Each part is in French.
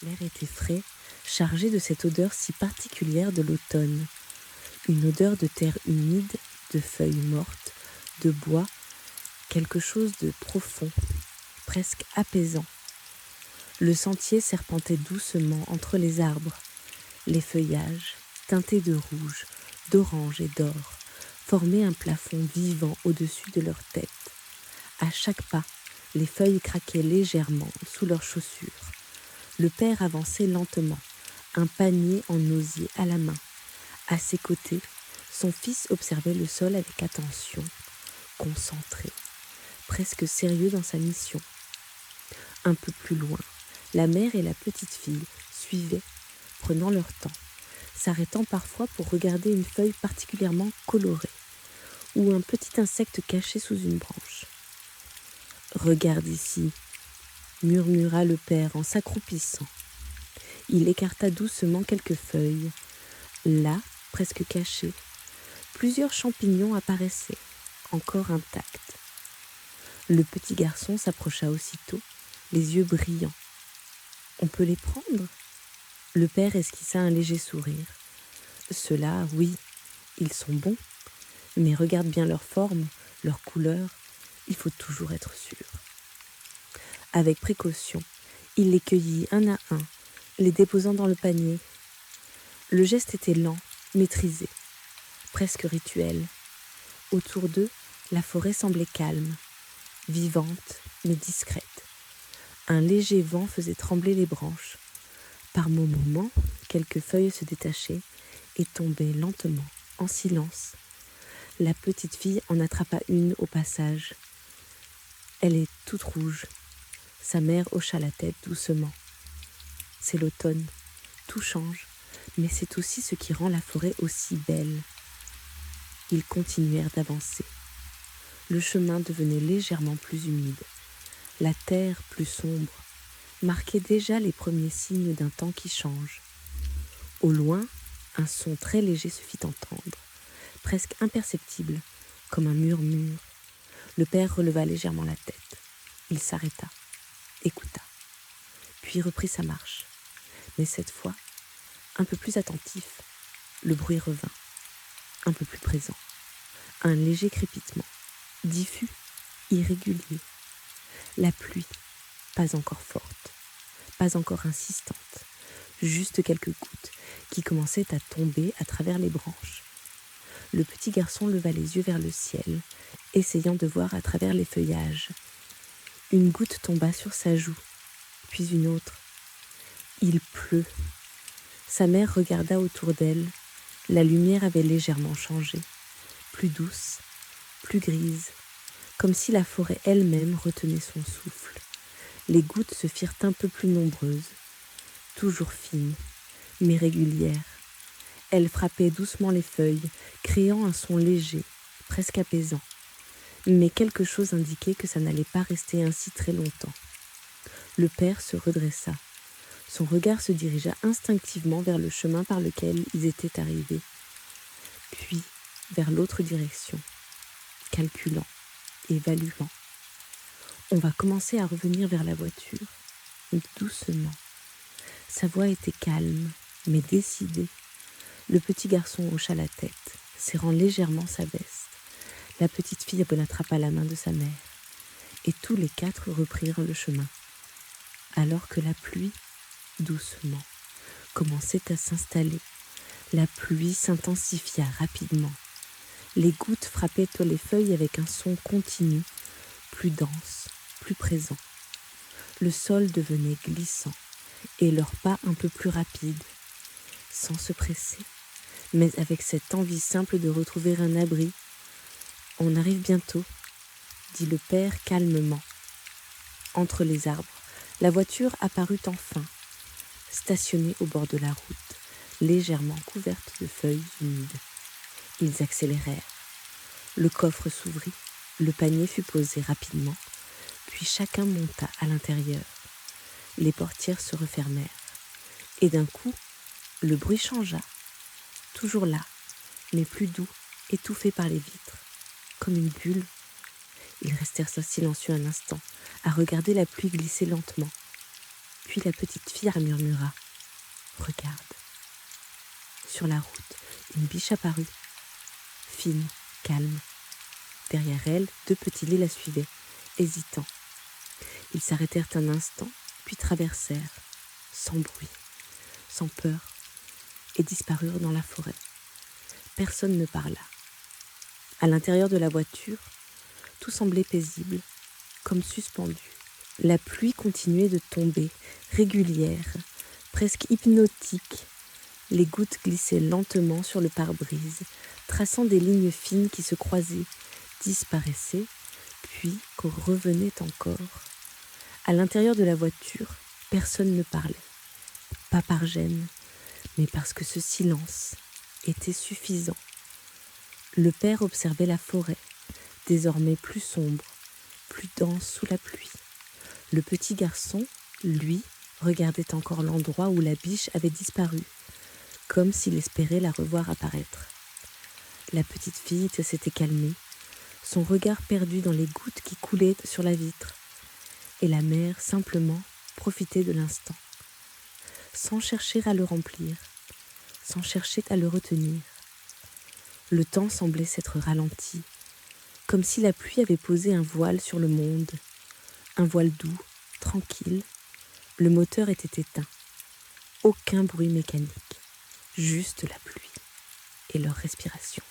L'air était frais, chargé de cette odeur si particulière de l'automne. Une odeur de terre humide, de feuilles mortes, de bois, quelque chose de profond, presque apaisant. Le sentier serpentait doucement entre les arbres. Les feuillages, teintés de rouge, d'orange et d'or, formaient un plafond vivant au-dessus de leurs têtes. À chaque pas, les feuilles craquaient légèrement sous leurs chaussures. Le père avançait lentement, un panier en osier à la main. À ses côtés, son fils observait le sol avec attention, concentré, presque sérieux dans sa mission. Un peu plus loin, la mère et la petite fille suivaient, prenant leur temps, s'arrêtant parfois pour regarder une feuille particulièrement colorée ou un petit insecte caché sous une branche. « Regarde ici », murmura le père en s'accroupissant. Il écarta doucement quelques feuilles. Là, presque cachées, plusieurs champignons apparaissaient, encore intacts. Le petit garçon s'approcha aussitôt, les yeux brillants. « On peut les prendre ?» Le père esquissa un léger sourire. « Ceux-là, oui, ils sont bons, mais regarde bien leur forme, leur couleur, il faut toujours être sûr. » Avec précaution, il les cueillit un à un, les déposant dans le panier. Le geste était lent, maîtrisé, presque rituel. Autour d'eux, la forêt semblait calme, vivante mais discrète. Un léger vent faisait trembler les branches. Par moments, quelques feuilles se détachaient et tombaient lentement, en silence. La petite fille en attrapa une au passage. Elle est toute rouge. Sa mère hocha la tête doucement. C'est l'automne, tout change, mais c'est aussi ce qui rend la forêt aussi belle. Ils continuèrent d'avancer. Le chemin devenait légèrement plus humide, la terre plus sombre, marquait déjà les premiers signes d'un temps qui change. Au loin, un son très léger se fit entendre, presque imperceptible, comme un murmure. Le père releva légèrement la tête. Il s'arrêta, écouta, puis reprit sa marche. Mais cette fois, un peu plus attentif, le bruit revint, un peu plus présent. Un léger crépitement, diffus, irrégulier. La pluie, pas encore forte, pas encore insistante, juste quelques gouttes qui commençaient à tomber à travers les branches. Le petit garçon leva les yeux vers le ciel, essayant de voir à travers les feuillages. Une goutte tomba sur sa joue, puis une autre. Il pleut. Sa mère regarda autour d'elle. La lumière avait légèrement changé, plus douce, plus grise, comme si la forêt elle-même retenait son souffle. Les gouttes se firent un peu plus nombreuses, toujours fines, mais régulières. Elles frappaient doucement les feuilles, créant un son léger, presque apaisant. Mais quelque chose indiquait que ça n'allait pas rester ainsi très longtemps. Le père se redressa. Son regard se dirigea instinctivement vers le chemin par lequel ils étaient arrivés, puis vers l'autre direction, calculant, évaluant. On va commencer à revenir vers la voiture, doucement. Sa voix était calme, mais décidée. Le petit garçon hocha la tête, serrant légèrement sa veste. La petite fille attrapa la main de sa mère, et tous les quatre reprirent le chemin. Alors que la pluie, doucement, commençait à s'installer, la pluie s'intensifia rapidement. Les gouttes frappaient les feuilles avec un son continu, plus dense, plus présent. Le sol devenait glissant, et leurs pas un peu plus rapides, sans se presser, mais avec cette envie simple de retrouver un abri. « On arrive bientôt », dit le père calmement. Entre les arbres, la voiture apparut enfin, stationnée au bord de la route, légèrement couverte de feuilles humides. Ils accélérèrent. Le coffre s'ouvrit, le panier fut posé rapidement, puis chacun monta à l'intérieur. Les portières se refermèrent, et d'un coup, le bruit changea. Toujours là, mais plus doux, étouffé par les vitres, comme une bulle. Ils restèrent silencieux un instant, à regarder la pluie glisser lentement. Puis la petite fille murmura « Regarde !» Sur la route, une biche apparut, fine, calme. Derrière elle, 2 petits lits la suivaient, hésitants. Ils s'arrêtèrent un instant, puis traversèrent, sans bruit, sans peur, et disparurent dans la forêt. Personne ne parla. À l'intérieur de la voiture, tout semblait paisible, comme suspendu. La pluie continuait de tomber, régulière, presque hypnotique. Les gouttes glissaient lentement sur le pare-brise, traçant des lignes fines qui se croisaient, disparaissaient, puis revenaient encore. À l'intérieur de la voiture, personne ne parlait. Pas par gêne, mais parce que ce silence était suffisant. Le père observait la forêt, désormais plus sombre, plus dense sous la pluie. Le petit garçon, lui, regardait encore l'endroit où la biche avait disparu, comme s'il espérait la revoir apparaître. La petite fille s'était calmée, son regard perdu dans les gouttes qui coulaient sur la vitre, et la mère simplement profitait de l'instant, sans chercher à le remplir, sans chercher à le retenir. Le temps semblait s'être ralenti, comme si la pluie avait posé un voile sur le monde, un voile doux, tranquille. Le moteur était éteint, aucun bruit mécanique, juste la pluie et leur respiration.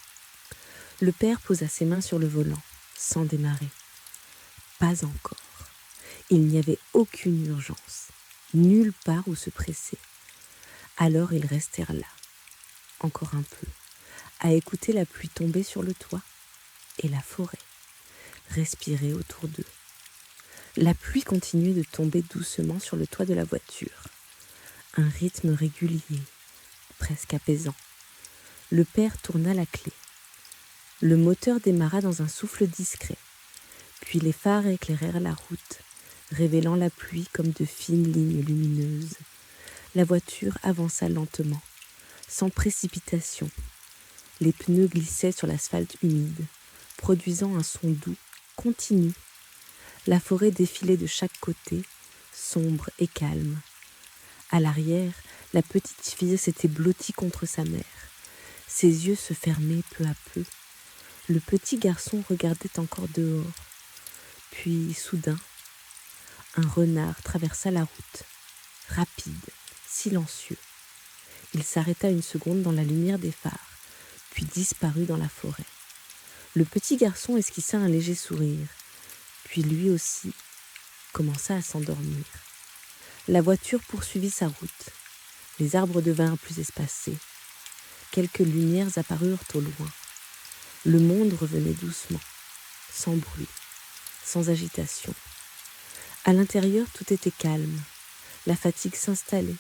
Le père posa ses mains sur le volant, sans démarrer. Pas encore. Il n'y avait aucune urgence, nulle part où se presser. Alors ils restèrent là, encore un peu, à écouter la pluie tomber sur le toit et la forêt, respirer autour d'eux. La pluie continuait de tomber doucement sur le toit de la voiture. Un rythme régulier, presque apaisant. Le père tourna la clé. Le moteur démarra dans un souffle discret. Puis les phares éclairèrent la route, révélant la pluie comme de fines lignes lumineuses. La voiture avança lentement, sans précipitation. Les pneus glissaient sur l'asphalte humide, produisant un son doux, continu. La forêt défilait de chaque côté, sombre et calme. À l'arrière, la petite fille s'était blottie contre sa mère. Ses yeux se fermaient peu à peu. Le petit garçon regardait encore dehors. Puis, soudain, un renard traversa la route, rapide, silencieux. Il s'arrêta une seconde dans la lumière des phares, puis disparut dans la forêt. Le petit garçon esquissa un léger sourire, puis lui aussi commença à s'endormir. La voiture poursuivit sa route. Les arbres devinrent plus espacés. Quelques lumières apparurent au loin. Le monde revenait doucement, sans bruit, sans agitation. À l'intérieur, tout était calme. La fatigue s'installait,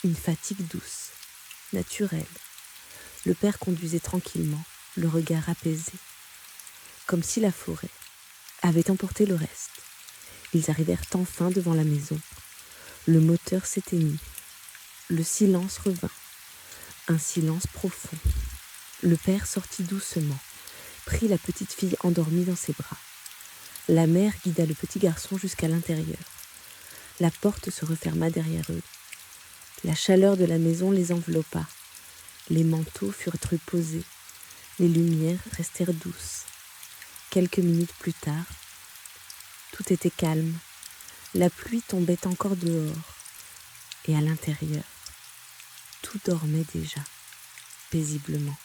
une fatigue douce, naturelle. Le père conduisait tranquillement, le regard apaisé, comme si la forêt avait emporté le reste. Ils arrivèrent enfin devant la maison. Le moteur s'éteignit. Le silence revint, un silence profond. Le père sortit doucement, prit la petite fille endormie dans ses bras. La mère guida le petit garçon jusqu'à l'intérieur. La porte se referma derrière eux. La chaleur de la maison les enveloppa. Les manteaux furent posés. Les lumières restèrent douces. Quelques minutes plus tard, tout était calme. La pluie tombait encore dehors. Et à l'intérieur, tout dormait déjà, paisiblement.